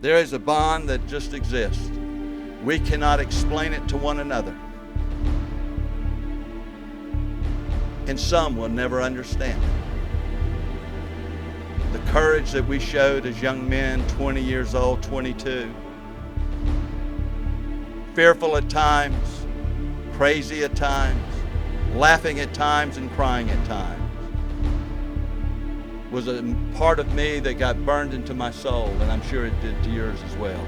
There is a bond that just exists. We cannot explain it to one another. And some will never understand it. The courage that we showed as young men, 20 years old, 22, fearful at times, crazy at times, laughing at times and crying at times, was a part of me that got burned into my soul, and I'm sure it did to yours as well.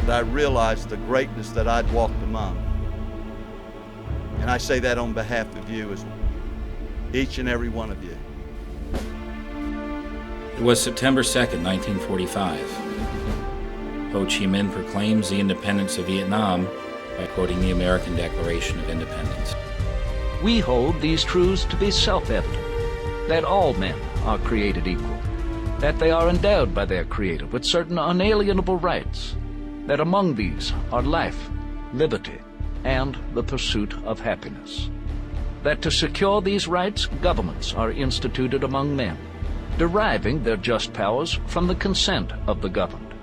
But I realized the greatness that I'd walked among. And I say that on behalf of you, as each and every one of you. It was September 2nd, 1945. Ho Chi Minh proclaims the independence of Vietnam by quoting the American Declaration of Independence. We hold these truths to be self-evident, that all men are created equal, that they are endowed by their Creator with certain unalienable rights, that among these are life, liberty, and the pursuit of happiness. That to secure these rights, governments are instituted among men, deriving their just powers from the consent of the governed.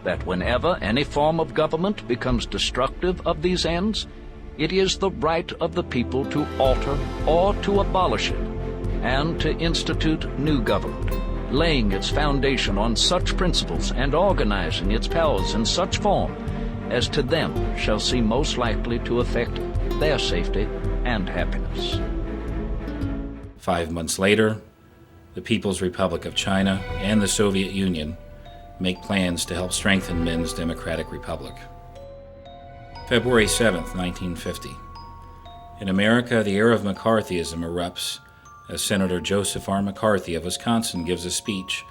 That whenever any form of government becomes destructive of these ends, it is the right of the people to alter or to abolish it, and to institute new government, laying its foundation on such principles and organizing its powers in such form as to them shall seem most likely to affect their safety and happiness. 5 months later, the People's Republic of China and the Soviet Union make plans to help strengthen Minh's Democratic Republic. February 7th, 1950. In America, the era of McCarthyism erupts as Senator Joseph R. McCarthy of Wisconsin gives a speech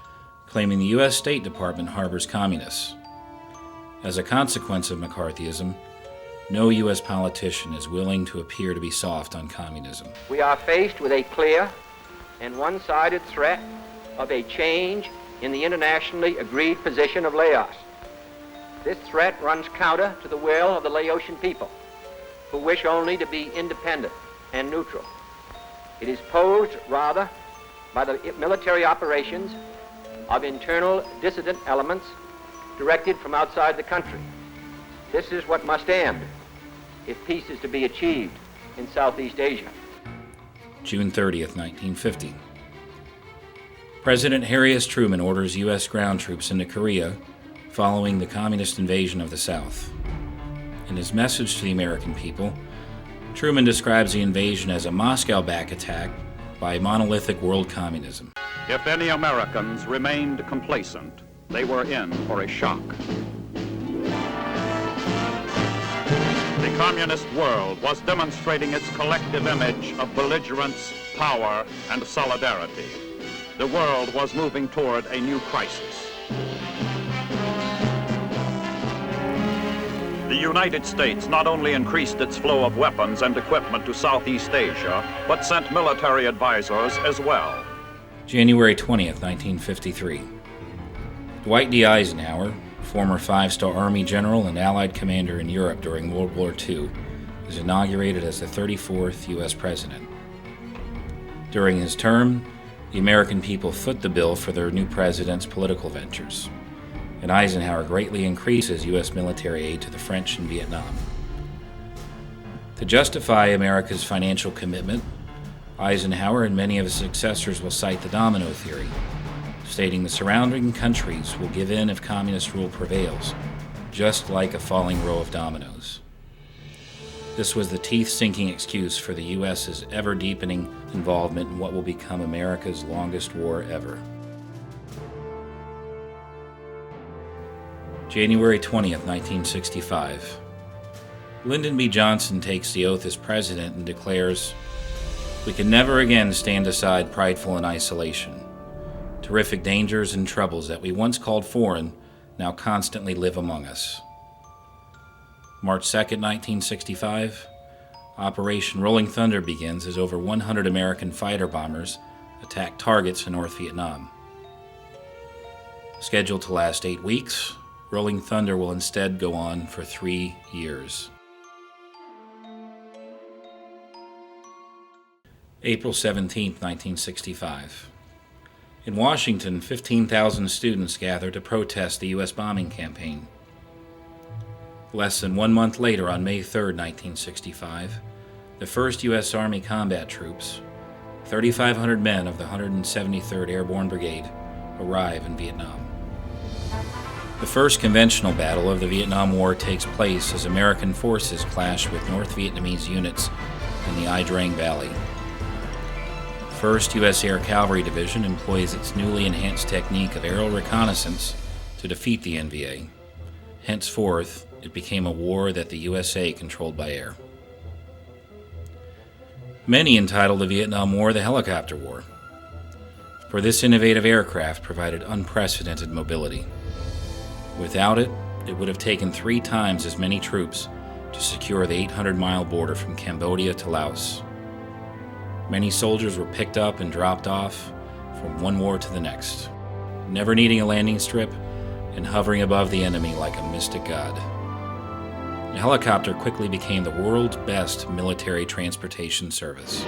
claiming the U.S. State Department harbors communists. As a consequence of McCarthyism, no U.S. politician is willing to appear to be soft on communism. We are faced with a clear and one-sided threat of a change in the internationally agreed position of Laos. This threat runs counter to the will of the Laotian people, who wish only to be independent and neutral. It is posed rather by the military operations of internal dissident elements directed from outside the country. This is what must end if peace is to be achieved in Southeast Asia. June 30th, 1950. President Harry S. Truman orders U.S. ground troops into Korea following the communist invasion of the South. In his message to the American people, Truman describes the invasion as a Moscow-backed attack by monolithic world communism. If any Americans remained complacent, they were in for a shock. The communist world was demonstrating its collective image of belligerence, power, and solidarity. The world was moving toward a new crisis. The United States not only increased its flow of weapons and equipment to Southeast Asia, but sent military advisors as well. January 20th, 1953. Dwight D. Eisenhower, former five-star Army general and Allied commander in Europe during World War II, is inaugurated as the 34th U.S. president. During his term, the American people foot the bill for their new president's political ventures, and Eisenhower greatly increases U.S. military aid to the French in Vietnam. To justify America's financial commitment, Eisenhower and many of his successors will cite the domino theory, stating the surrounding countries will give in if communist rule prevails, just like a falling row of dominoes. This was the teeth-sinking excuse for the U.S.'s ever-deepening involvement in what will become America's longest war ever. January 20th, 1965. Lyndon B. Johnson takes the oath as president and declares, "We can never again stand aside prideful in isolation. Terrific dangers and troubles that we once called foreign now constantly live among us." March 2nd, 1965, Operation Rolling Thunder begins as over 100 American fighter bombers attack targets in North Vietnam. Scheduled to last 8 weeks, Rolling Thunder will instead go on for 3 years. April 17, 1965. In Washington, 15,000 students gathered to protest the U.S. bombing campaign. Less than 1 month later, on May 3, 1965, the 1st U.S. Army combat troops, 3,500 men of the 173rd Airborne Brigade, arrive in Vietnam. The first conventional battle of the Vietnam War takes place as American forces clash with North Vietnamese units in the Ai Drang Valley. 1st U.S. Air Cavalry Division employs its newly enhanced technique of aerial reconnaissance to defeat the NVA. Henceforth, it became a war that the USA controlled by air. Many entitle the Vietnam War the Helicopter War, for this innovative aircraft provided unprecedented mobility. Without it, it would have taken 3 times as many troops to secure the 800-mile border from Cambodia to Laos. Many soldiers were picked up and dropped off from one war to the next, never needing a landing strip and hovering above the enemy like a mystic god. The helicopter quickly became the world's best military transportation service.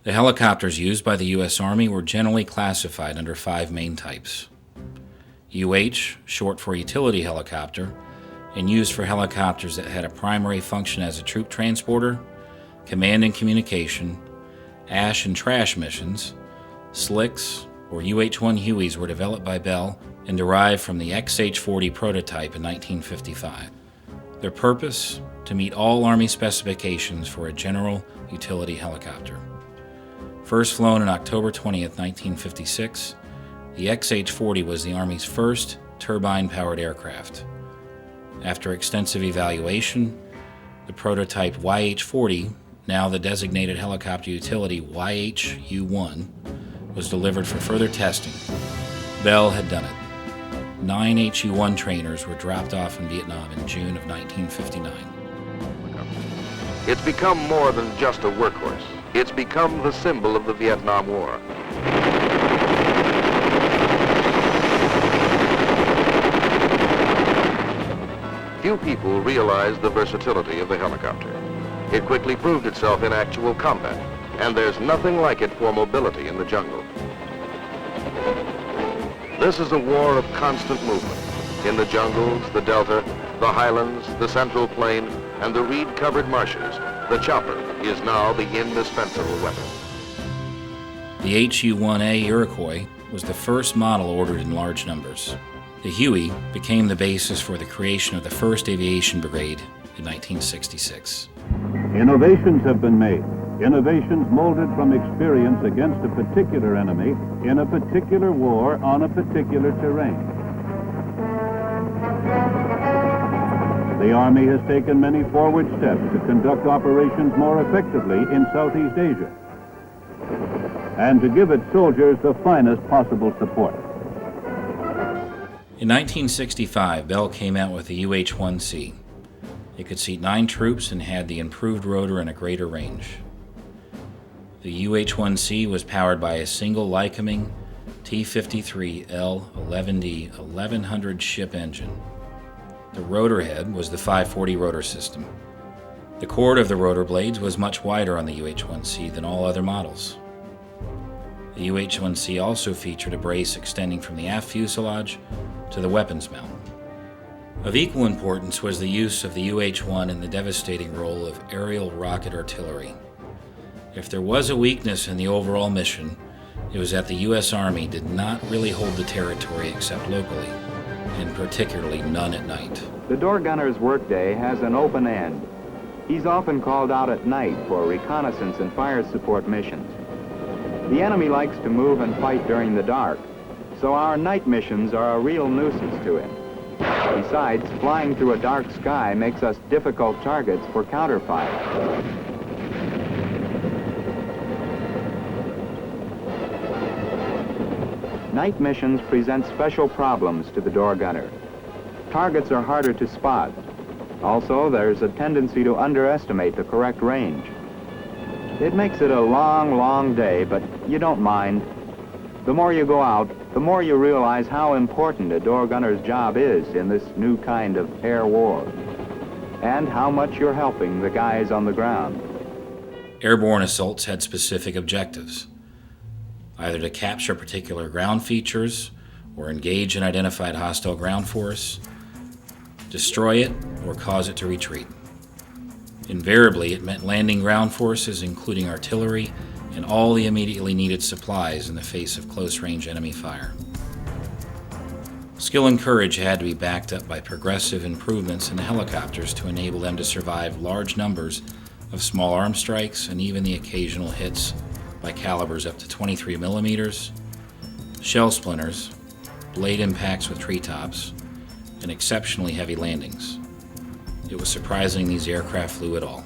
The helicopters used by the U.S. Army were generally classified under 5 main types. UH, short for utility helicopter, and used for helicopters that had a primary function as a troop transporter, command and communication, ash and trash missions. Slicks, or UH-1 Hueys, were developed by Bell and derived from the XH-40 prototype in 1955. Their purpose? To meet all Army specifications for a general utility helicopter. First flown on October 20, 1956, the XH-40 was the Army's first turbine-powered aircraft. After extensive evaluation, the prototype YH-40, now the designated helicopter utility YH-U-1, was delivered for further testing. Bell had done it. 9 HU-1 trainers were dropped off in Vietnam in June of 1959. It's become more than just a workhorse. It's become the symbol of the Vietnam War. Few people realize the versatility of the helicopter. It quickly proved itself in actual combat, and there's nothing like it for mobility in the jungle. This is a war of constant movement. In the jungles, the delta, the highlands, the central plain, and the reed-covered marshes, the chopper is now the indispensable weapon. The HU-1A Iroquois was the first model ordered in large numbers. The Huey became the basis for the creation of the 1st Aviation Brigade in 1966. Innovations have been made. Innovations molded from experience against a particular enemy in a particular war on a particular terrain. The Army has taken many forward steps to conduct operations more effectively in Southeast Asia and to give its soldiers the finest possible support. In 1965, Bell came out with the UH-1C. It could seat 9 troops and had the improved rotor and a greater range. The UH-1C was powered by a single Lycoming T-53L-11D 1100 ship engine. The rotor head was the 540 rotor system. The chord of the rotor blades was much wider on the UH-1C than all other models. The UH-1C also featured a brace extending from the aft fuselage to the weapons mount. Of equal importance was the use of the UH-1 in the devastating role of aerial rocket artillery. If there was a weakness in the overall mission, it was that the U.S. Army did not really hold the territory except locally, and particularly none at night. The door gunner's workday has an open end. He's often called out at night for reconnaissance and fire support missions. The enemy likes to move and fight during the dark, so our night missions are a real nuisance to him. Besides, flying through a dark sky makes us difficult targets for counterfire. Night missions present special problems to the door gunner. Targets are harder to spot. Also, there's a tendency to underestimate the correct range. It makes it a long, long day, but you don't mind. The more you go out, the more you realize how important a door gunner's job is in this new kind of air war, and how much you're helping the guys on the ground. Airborne assaults had specific objectives, either to capture particular ground features or engage an identified hostile ground force, destroy it, or cause it to retreat. Invariably, it meant landing ground forces, including artillery, and all the immediately needed supplies in the face of close-range enemy fire. Skill and courage had to be backed up by progressive improvements in the helicopters to enable them to survive large numbers of small arm strikes and even the occasional hits by calibers up to 23 millimeters, shell splinters, blade impacts with treetops, and exceptionally heavy landings. It was surprising these aircraft flew at all.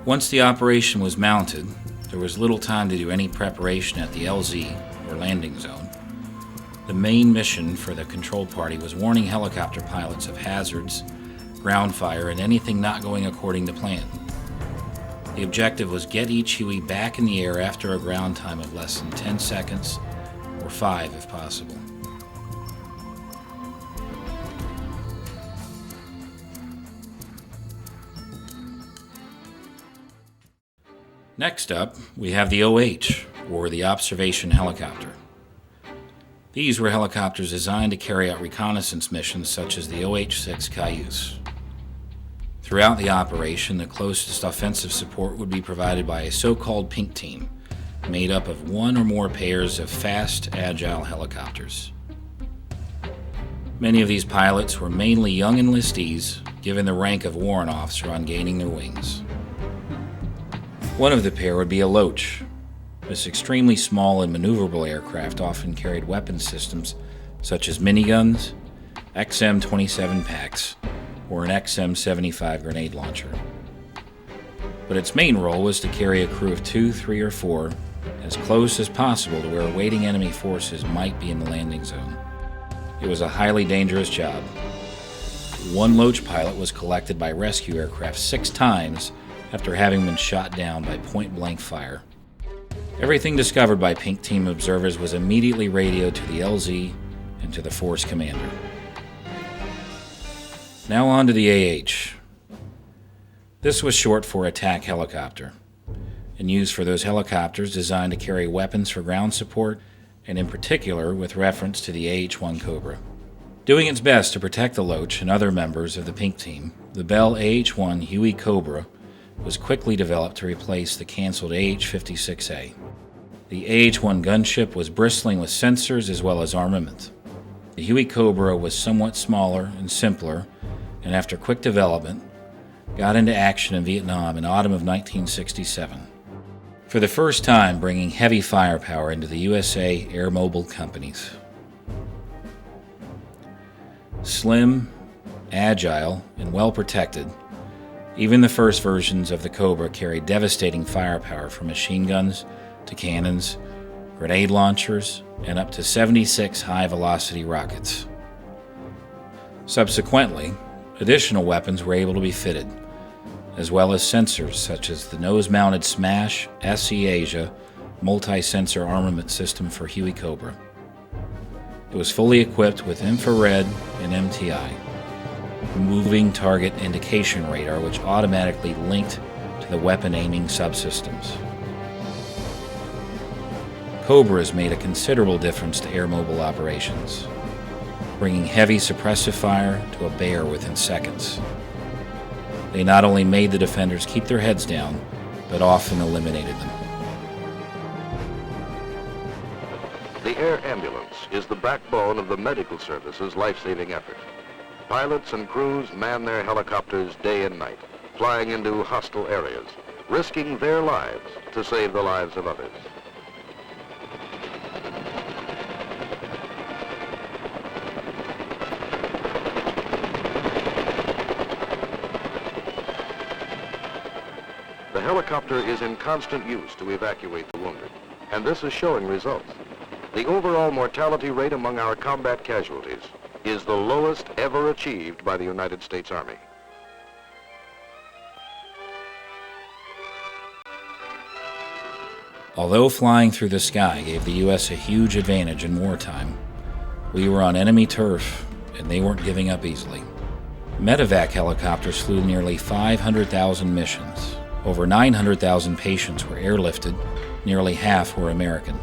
Once the operation was mounted, there was little time to do any preparation at the LZ, or landing zone. The main mission for the control party was warning helicopter pilots of hazards, ground fire, and anything not going according to plan. The objective was get each Huey back in the air after a ground time of less than 10 seconds, or 5 if possible. Next up, we have the OH, or the observation helicopter. These were helicopters designed to carry out reconnaissance missions such as the OH-6 Cayuse. Throughout the operation, the closest offensive support would be provided by a so-called pink team, made up of one or more pairs of fast, agile helicopters. Many of these pilots were mainly young enlistees, given the rank of warrant officer on gaining their wings. One of the pair would be a Loach. This extremely small and maneuverable aircraft often carried weapon systems such as miniguns, XM-27 packs, or an XM-75 grenade launcher. But its main role was to carry a crew of 2, 3, or 4 as close as possible to where waiting enemy forces might be in the landing zone. It was a highly dangerous job. One Loach pilot was collected by rescue aircraft 6 times after having been shot down by point-blank fire. Everything discovered by Pink Team observers was immediately radioed to the LZ and to the force commander. Now on to the AH. This was short for attack helicopter, and used for those helicopters designed to carry weapons for ground support, and in particular with reference to the AH-1 Cobra. Doing its best to protect the Loach and other members of the Pink Team, the Bell AH-1 Huey Cobra was quickly developed to replace the canceled AH-56A. The AH-1 gunship was bristling with sensors as well as armament. The Huey Cobra was somewhat smaller and simpler, and after quick development, got into action in Vietnam in autumn of 1967, for the first time bringing heavy firepower into the USA Air Mobile companies. Slim, agile, and well protected, even the first versions of the Cobra carried devastating firepower from machine guns to cannons, grenade launchers, and up to 76 high-velocity rockets. Subsequently, additional weapons were able to be fitted, as well as sensors such as the nose-mounted SMASH SE Asia multi-sensor armament system for Huey Cobra. It was fully equipped with infrared and MTI, moving target indication radar, which automatically linked to the weapon aiming subsystems. Cobras made a considerable difference to air mobile operations, bringing heavy suppressive fire to a bear within seconds. They not only made the defenders keep their heads down, but often eliminated them. The air ambulance is the backbone of the medical service's life-saving effort. Pilots and crews man their helicopters day and night, flying into hostile areas, risking their lives to save the lives of others. The helicopter is in constant use to evacuate the wounded, and this is showing results. The overall mortality rate among our combat casualties is the lowest ever achieved by the United States Army. Although flying through the sky gave the U.S. a huge advantage in wartime, we were on enemy turf and they weren't giving up easily. Medevac helicopters flew nearly 500,000 missions. Over 900,000 patients were airlifted, nearly half were American.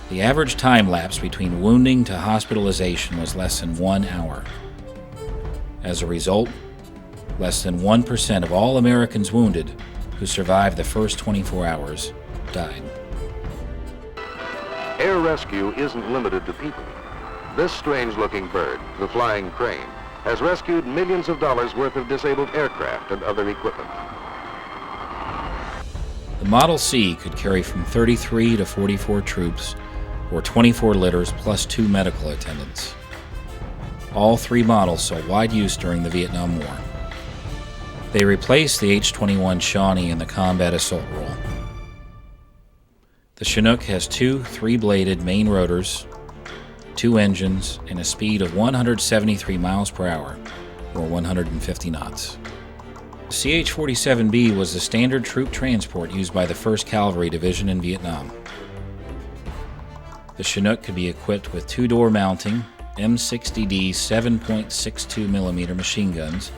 The average time lapse between wounding to hospitalization was less than 1 hour. As a result, less than 1% of all Americans wounded who survived the first 24 hours died. Air rescue isn't limited to people. This strange-looking bird, the flying crane, has rescued millions of dollars worth of disabled aircraft and other equipment. The Model C could carry from 33 to 44 troops, or 24 litters plus 2 medical attendants. All 3 models saw wide use during the Vietnam War. They replaced the H-21 Shawnee in the combat assault role. The Chinook has 2 3-bladed main rotors, 2 engines, and a speed of 173 miles per hour, or 150 knots. The CH-47B was the standard troop transport used by the 1st Cavalry Division in Vietnam. The Chinook could be equipped with 2-door mounting M60D 7.62mm machine guns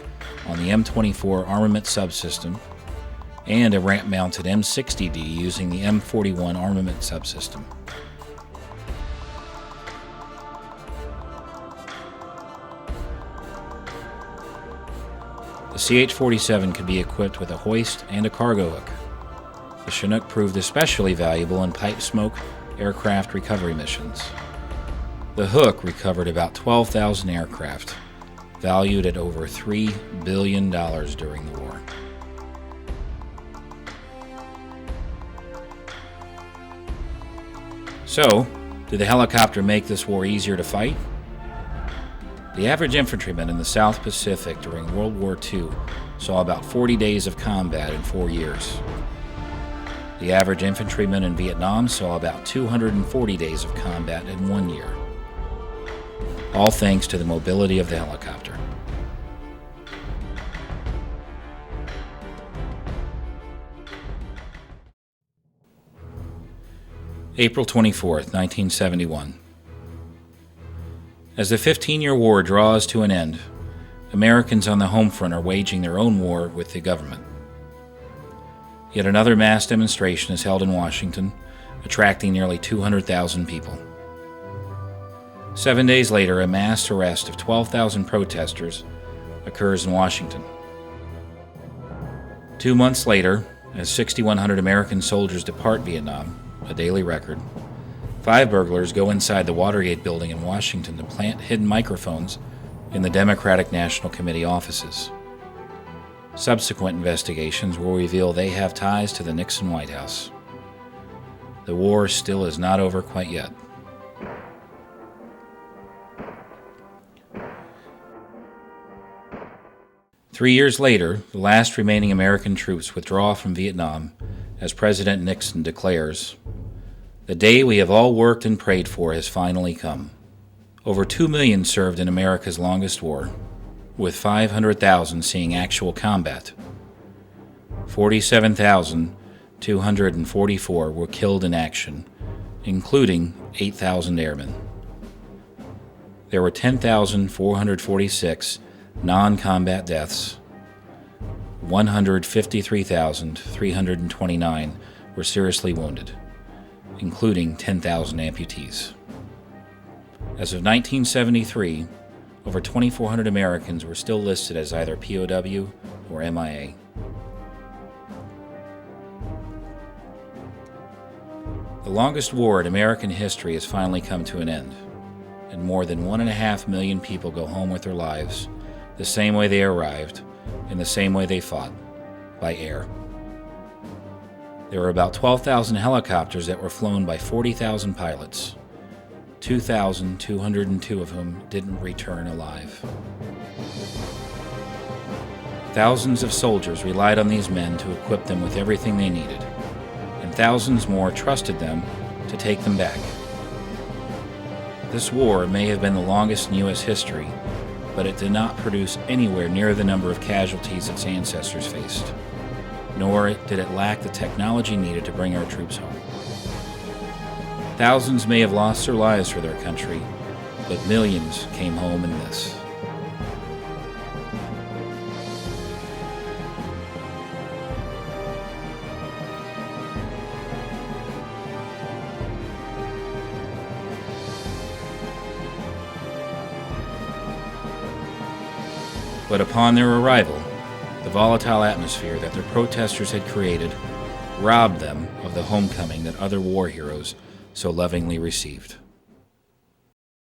on the M24 armament subsystem and a ramp-mounted M60D using the M41 armament subsystem. The CH-47 could be equipped with a hoist and a cargo hook. The Chinook proved especially valuable in pipe smoke aircraft recovery missions. The hook recovered about 12,000 aircraft, valued at over $3 billion during the war. So, did the helicopter make this war easier to fight? The average infantryman in the South Pacific during World War II saw about 40 days of combat in 4 years. The average infantryman in Vietnam saw about 240 days of combat in 1 year. All thanks to the mobility of the helicopter. April 24th, 1971. As the 15-year war draws to an end, Americans on the home front are waging their own war with the government. Yet another mass demonstration is held in Washington, attracting nearly 200,000 people. 7 days later, a mass arrest of 12,000 protesters occurs in Washington. 2 months later, as 6,100 American soldiers depart Vietnam, a daily record, 5 burglars go inside the Watergate building in Washington to plant hidden microphones in the Democratic National Committee offices. Subsequent investigations will reveal they have ties to the Nixon White House. The war still is not over quite yet. Three years later, the last remaining American troops withdraw from Vietnam as President Nixon declares, "The day we have all worked and prayed for has finally come." Over 2 million served in America's longest war, with 500,000 seeing actual combat. 47,244 were killed in action, including 8,000 airmen. There were 10,446 non-combat deaths. 153,329 were seriously wounded, including 10,000 amputees. As of 1973, over 2,400 Americans were still listed as either POW or MIA. The longest war in American history has finally come to an end, and more than 1.5 million people go home with their lives the same way they arrived, in the same way they fought, by air. There were about 12,000 helicopters that were flown by 40,000 pilots, 2,202 of whom didn't return alive. Thousands of soldiers relied on these men to equip them with everything they needed, and thousands more trusted them to take them back. This war may have been the longest in U.S. history, but it did not produce anywhere near the number of casualties its ancestors faced, nor did it lack the technology needed to bring our troops home. Thousands may have lost their lives for their country, but millions came home in this. But upon their arrival, the volatile atmosphere that their protesters had created robbed them of the homecoming that other war heroes so lovingly received.